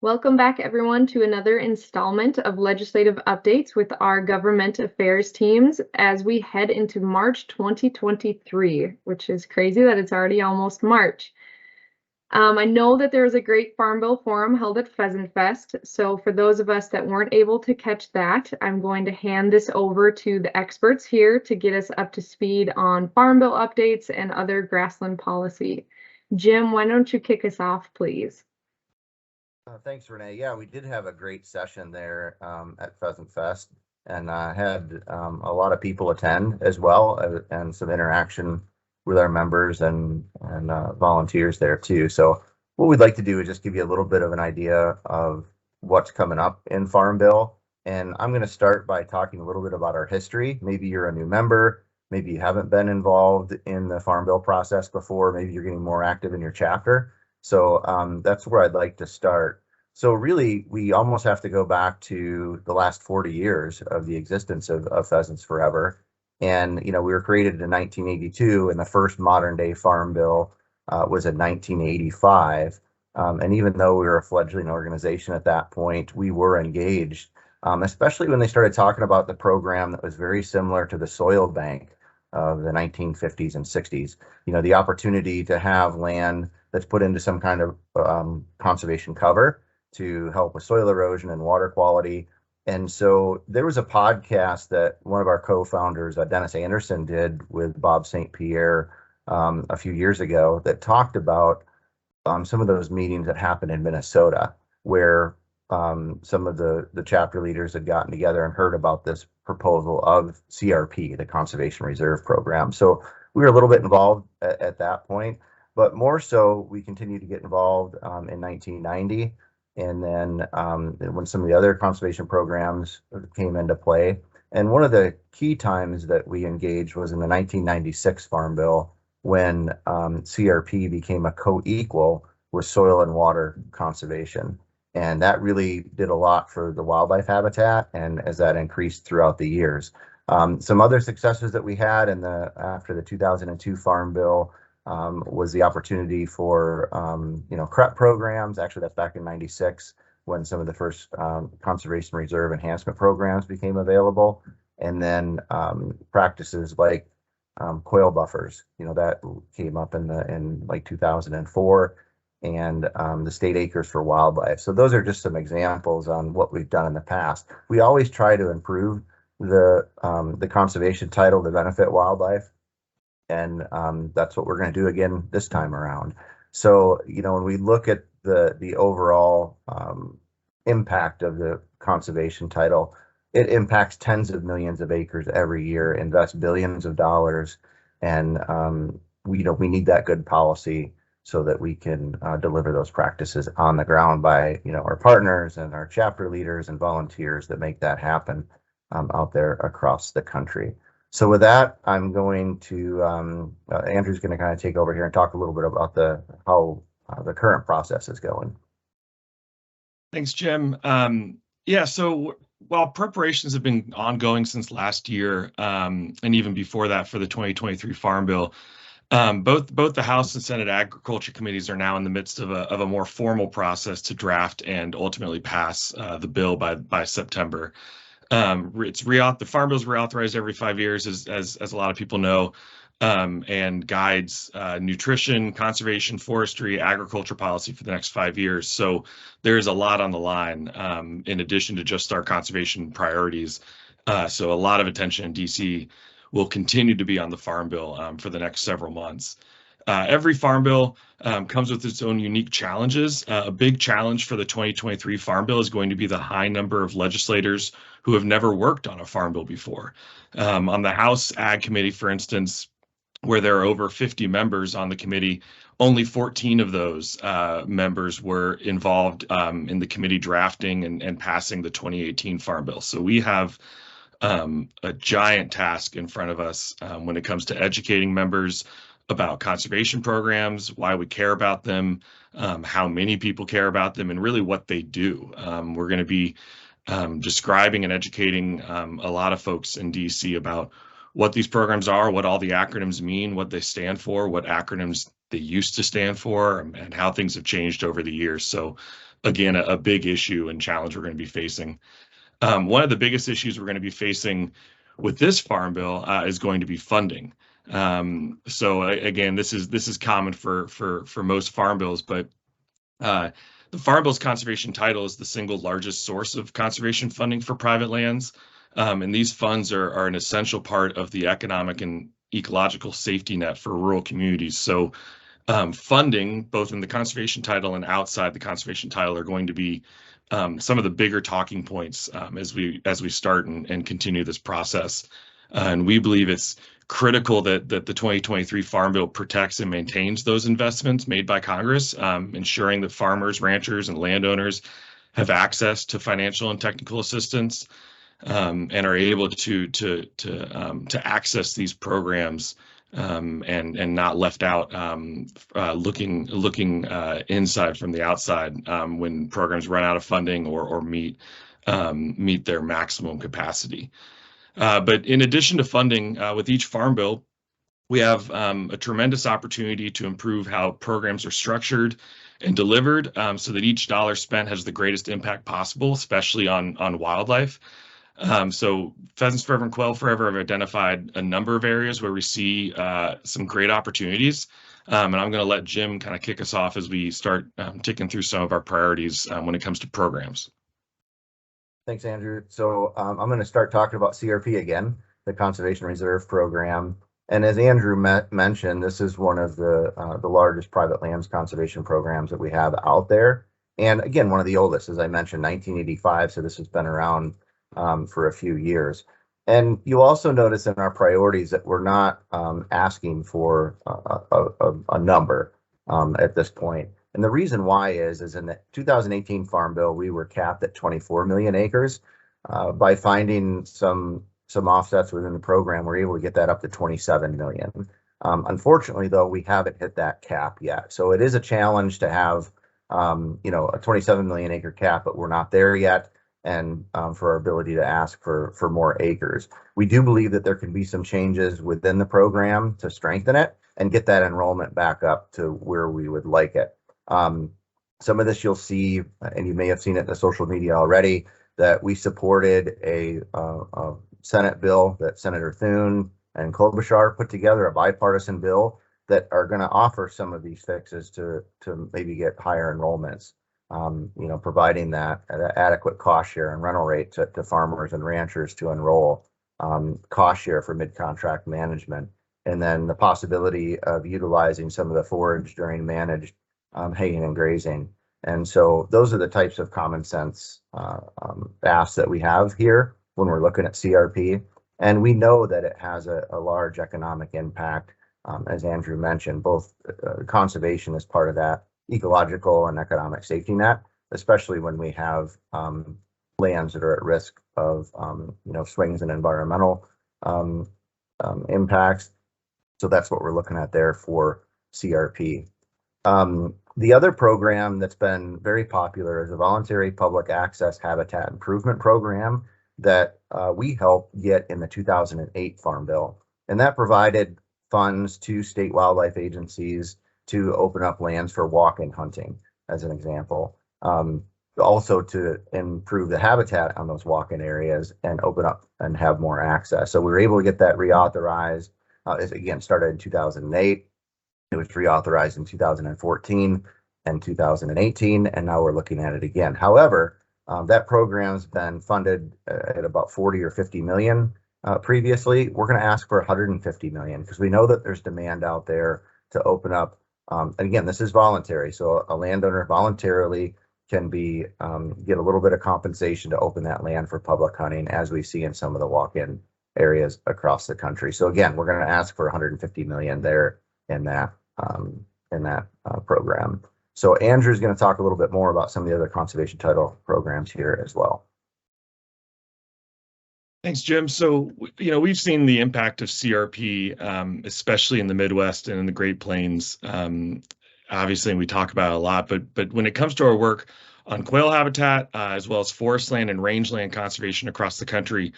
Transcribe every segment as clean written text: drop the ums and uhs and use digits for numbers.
Welcome back, everyone, to another installment of Legislative Updates with our Government Affairs teams as we head into March 2023, which is crazy that it's already almost March. I know that there was a great Farm Bill Forum held at Pheasant Fest, so for those of us that weren't able to catch that, I'm going to hand this over to the experts here to get us up to speed on Farm Bill updates and other grassland policy. Jim, why don't you kick us off, please? Thanks, Renee. Yeah, we did have a great session there at Pheasant Fest, and had a lot of people attend as well, and some interaction with our members and volunteers there too. So what we'd like to do is just give you a little bit of an idea of what's coming up in Farm Bill. And I'm going to start by talking a little bit about our history. Maybe you're a new member, maybe you haven't been involved in the Farm Bill process before, maybe you're getting more active in your chapter. So that's where I'd like to start. So really, we almost have to go back to the last 40 years of the existence of Pheasants Forever. And, we were created in 1982, and the first modern day Farm Bill was in 1985. And even though we were a fledgling organization at that point, we were engaged, especially when they started talking about the program that was very similar to the soil bank of the 1950s and 60s. The opportunity to have land that's put into some kind of conservation cover to help with soil erosion and water quality. And so there was a podcast that one of our co-founders, Dennis Anderson, did with Bob St. Pierre a few years ago that talked about some of those meetings that happened in Minnesota, where some of the chapter leaders had gotten together and heard about this proposal of CRP, the Conservation Reserve Program. So we were a little bit involved at that point, but more so we continued to get involved in 1990. And then when some of the other conservation programs came into play. And one of the key times that we engaged was in the 1996 Farm Bill, when CRP became a co-equal with soil and water conservation. And that really did a lot for the wildlife habitat, and as that increased throughout the years. Some other successes that we had after the 2002 Farm Bill was the opportunity for CREP programs. Actually, that's back in '96 when some of the first conservation reserve enhancement programs became available, and then practices like quail buffers. That came up in like 2004, and the state acres for wildlife. So those are just some examples on what we've done in the past. We always try to improve the conservation title to benefit wildlife. And that's what we're going to do again this time around. So, when we look at the overall impact of the conservation title, it impacts tens of millions of acres every year, invests billions of dollars, and we need that good policy so that we can deliver those practices on the ground by our partners and our chapter leaders and volunteers that make that happen out there across the country. So with that, I'm going to, Andrew's going to kind of take over here and talk a little bit about how the current process is going. Thanks, Jim. Yeah, so while preparations have been ongoing since last year, and even before that for the 2023 Farm Bill, both the House and Senate Agriculture Committees are now in the midst of a more formal process to draft and ultimately pass the bill by September. The Farm Bill is reauthorized every 5 years, as a lot of people know, and guides nutrition, conservation, forestry, agriculture policy for the next 5 years. So there's a lot on the line in addition to just our conservation priorities. So a lot of attention in DC will continue to be on the Farm Bill for the next several months. Every Farm Bill comes with its own unique challenges. A big challenge for the 2023 Farm Bill is going to be the high number of legislators who have never worked on a Farm Bill before. On the House Ag Committee, for instance, where there are over 50 members on the committee, only 14 of those members were involved in the committee drafting and passing the 2018 Farm Bill. So we have a giant task in front of us when it comes to educating members about conservation programs, why we care about them, how many people care about them, and really what they do. We're going to be describing and educating a lot of folks in DC about what these programs are, what all the acronyms mean, what they stand for, what acronyms they used to stand for and how things have changed over the years. So again, a big issue and challenge we're going to be facing. One of the biggest issues we're going to be facing with this farm bill is going to be funding. So again, this is common for most farm bills, but the Farm Bill's conservation title is the single largest source of conservation funding for private lands. And these funds are an essential part of the economic and ecological safety net for rural communities. So funding, both in the conservation title and outside the conservation title, are going to be some of the bigger talking points as we start and continue this process. And we believe it's critical that the 2023 Farm Bill protects and maintains those investments made by Congress, ensuring that farmers, ranchers, and landowners have access to financial and technical assistance, and are able to access these programs and not left out looking inside from the outside when programs run out of funding or meet their maximum capacity. But in addition to funding, with each farm bill, we have a tremendous opportunity to improve how programs are structured and delivered, so that each dollar spent has the greatest impact possible, especially on wildlife. So Pheasants Forever and Quail Forever have identified a number of areas where we see some great opportunities. And I'm going to let Jim kind of kick us off as we start ticking through some of our priorities when it comes to programs. Thanks, Andrew. So I'm going to start talking about CRP again, the Conservation Reserve Program. And as Andrew mentioned, this is one of the largest private lands conservation programs that we have out there. And again, one of the oldest, as I mentioned, 1985. So this has been around for a few years. And you'll also notice in our priorities that we're not asking for a number at this point. And the reason why is in the 2018 Farm Bill, we were capped at 24 million acres. By finding some offsets within the program, we're able to get that up to 27 million. Unfortunately, though, we haven't hit that cap yet. So it is a challenge to have, a 27 million acre cap, but we're not there yet. And for our ability to ask for more acres. We do believe that there can be some changes within the program to strengthen it and get that enrollment back up to where we would like it. Some of this you'll see, and you may have seen it in the social media already, that we supported a Senate bill that Senator Thune and Klobuchar put together, a bipartisan bill that are going to offer some of these fixes to maybe get higher enrollments. Providing that adequate cost share and rental rate to farmers and ranchers to enroll, cost share for mid-contract management, and then the possibility of utilizing some of the forage during managed haying and grazing. And so those are the types of common sense asks that we have here when we're looking at CRP. And we know that it has a large economic impact, as Andrew mentioned, both conservation is part of that, ecological and economic safety net, especially when we have lands that are at risk of swings in environmental impacts. So that's what we're looking at there for CRP. The other program that's been very popular is a voluntary public access habitat improvement program that we helped get in the 2008 Farm Bill, and that provided funds to state wildlife agencies to open up lands for walk-in hunting, as an example. Also to improve the habitat on those walk-in areas and open up and have more access. So we were able to get that reauthorized. It again started in 2008. It was reauthorized in 2014 and 2018, and now we're looking at it again. However, that program's been funded at about 40 or 50 million previously. We're going to ask for 150 million because we know that there's demand out there to open up. And again, this is voluntary, so a landowner voluntarily can be get a little bit of compensation to open that land for public hunting, as we see in some of the walk-in areas across the country. So again, we're going to ask for 150 million there in that program. So Andrew's going to talk a little bit more about some of the other conservation title programs here as well. Thanks, Jim. So, we've seen the impact of CRP, especially in the Midwest and in the Great Plains. Obviously, we talk about it a lot, but when it comes to our work on quail habitat, as well as forest land and rangeland conservation across the country,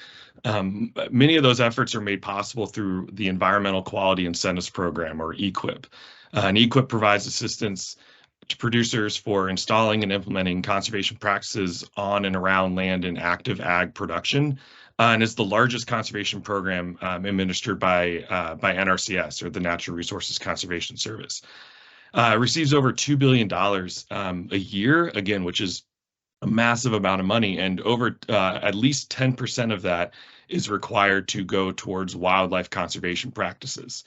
many of those efforts are made possible through the Environmental Quality Incentives Program, or EQIP. And EQIP provides assistance to producers for installing and implementing conservation practices on and around land in active ag production, and is the largest conservation program administered by NRCS, or the Natural Resources Conservation Service. It receives over $2 billion a year, again, which is a massive amount of money, and over at least 10% of that is required to go towards wildlife conservation practices.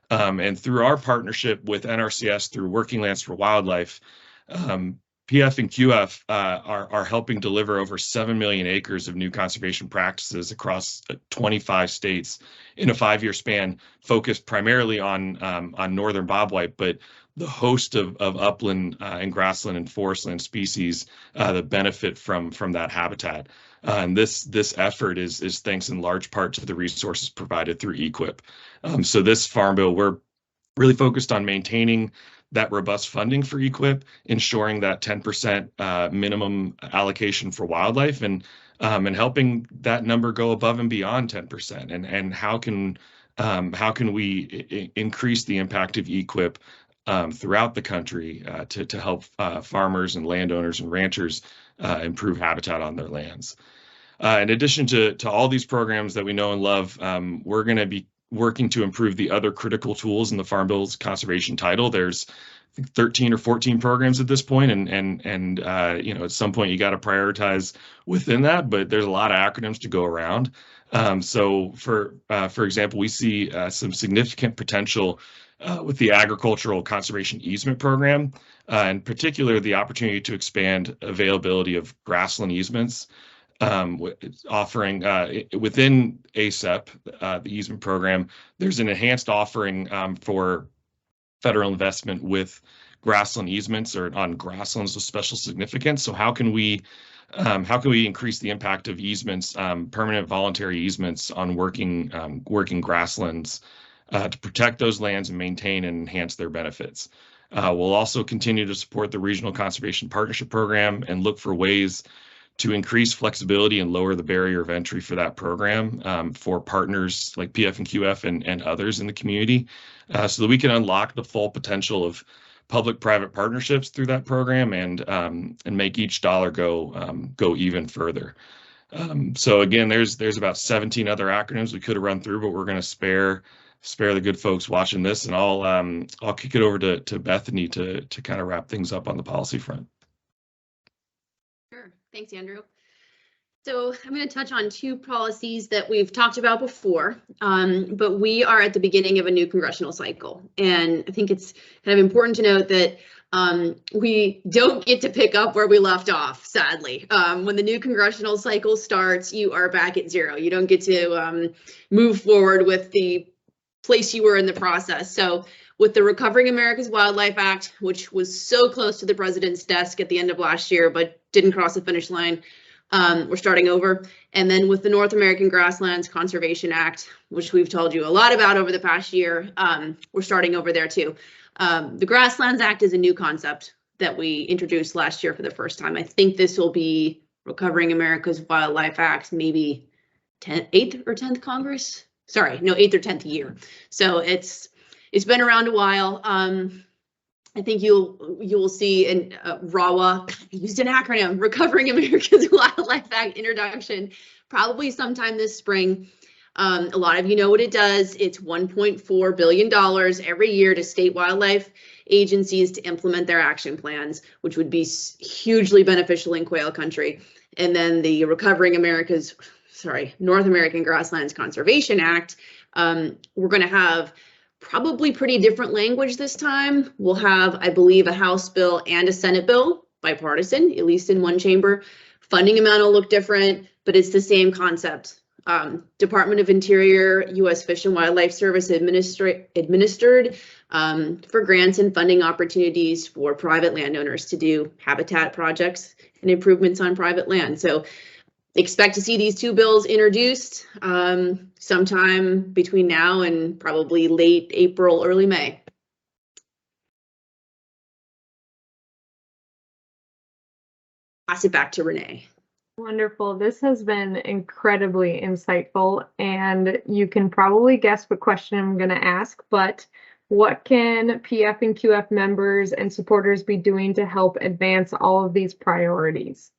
And through our partnership with NRCS through Working Lands for Wildlife, PF and QF are helping deliver over 7 million acres of new conservation practices across 25 states in a 5-year span, focused primarily on northern bobwhite, but the host of upland and grassland and forestland species that benefit from that habitat. And this effort is thanks in large part to the resources provided through EQIP. So this Farm Bill, we're really focused on maintaining that robust funding for EQIP, ensuring that 10% minimum allocation for wildlife, and helping that number go above and beyond 10%. And how can we increase the impact of EQIP throughout the country to help farmers and landowners and ranchers improve habitat on their lands. In addition to all these programs that we know and love, we're going to be working to improve the other critical tools in the Farm Bill's conservation title. There's, I think, 13 or 14 programs at this point, and you know, at some point you got to prioritize within that, but there's a lot of acronyms to go around. So for example, we see some significant potential with the Agricultural Conservation Easement Program, in particular the opportunity to expand availability of grassland easements, offering within ASEP, the easement program. There's an enhanced offering for federal investment with grassland easements, or on grasslands of special significance. So how can we increase the impact of easements, permanent voluntary easements on working grasslands, to protect those lands and maintain and enhance their benefits? We'll also continue to support the Regional Conservation Partnership Program and look for ways to increase flexibility and lower the barrier of entry for that program for partners like PF and QF and others in the community, so that we can unlock the full potential of public-private partnerships through that program and make each dollar go even further. So again, there's about 17 other acronyms we could have run through, but we're going to spare the good folks watching this, and I'll kick it over to Bethany to kind of wrap things up on the policy front. Sure. Thanks, Andrew. So I'm going to touch on two policies that we've talked about before, but we are at the beginning of a new congressional cycle. And I think it's kind of important to note that we don't get to pick up where we left off, sadly. When the new congressional cycle starts, you are back at zero. You don't get to move forward with the place you were in the process. So with the Recovering America's Wildlife Act, which was so close to the president's desk at the end of last year, but didn't cross the finish line, we're starting over. And then with the North American Grasslands Conservation Act, which we've told you a lot about over the past year, we're starting over there too. The Grasslands Act is a new concept that we introduced last year for the first time. I think this will be Recovering America's Wildlife Act, maybe 8th or 10th Congress. Sorry, no, 8th or 10th year. So it's been around a while. I think you will see in RAWA, I used an acronym, Recovering America's Wildlife Act introduction, probably sometime this spring. A lot of you know what it does. It's $1.4 billion every year to state wildlife agencies to implement their action plans, which would be hugely beneficial in quail country. And then the North American Grasslands Conservation Act, we're going to have probably pretty different language this time. We'll have, I believe, a House bill and a Senate bill, bipartisan, at least in one chamber. Funding amount will look different, but it's the same concept. Department of Interior, U.S. Fish and Wildlife Service administered for grants and funding opportunities for private landowners to do habitat projects and improvements on private land. So expect to see these two bills introduced sometime between now and probably late April, early May. Pass it back to Renee. Wonderful. This has been incredibly insightful, and you can probably guess what question I'm going to ask, but what can PF and QF members and supporters be doing to help advance all of these priorities?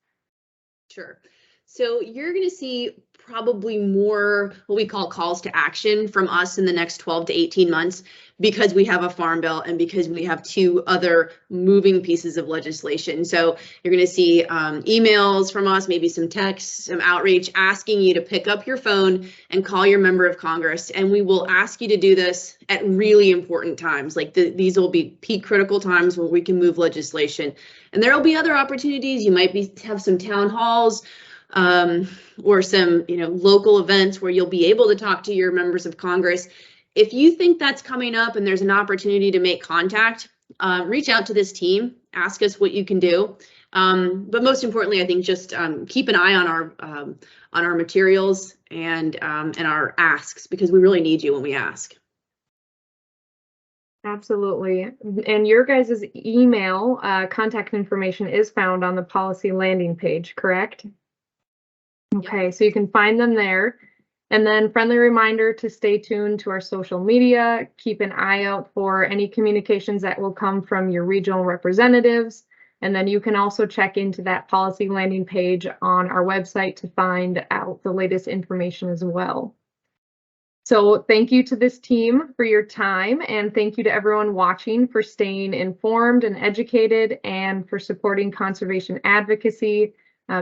Sure. So you're going to see probably more what we call calls to action from us in the next 12 to 18 months because we have a farm bill and because we have two other moving pieces of legislation. So you're going to see emails from us, maybe some texts, some outreach asking you to pick up your phone and call your member of Congress. And we will ask you to do this at really important times. Like these will be peak critical times where we can move legislation. And there will be other opportunities. You might have some town halls or some, local events where you'll be able to talk to your members of Congress. If you think that's coming up and there's an opportunity to make contact, reach out to this team, ask us what you can do. But most importantly, I think just keep an eye on our materials and our asks, because we really need you when we ask. Absolutely. And your guys' email contact information is found on the policy landing page, correct? Okay, so you can find them there. And then friendly reminder to stay tuned to our social media. Keep an eye out for any communications that will come from your regional representatives. And then you can also check into that policy landing page on our website to find out the latest information as well. So thank you to this team for your time, and thank you to everyone watching for staying informed and educated and for supporting conservation advocacy.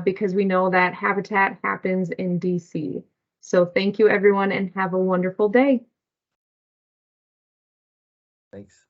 Because we know that habitat happens in DC. So thank you, everyone, and have a wonderful day. Thanks.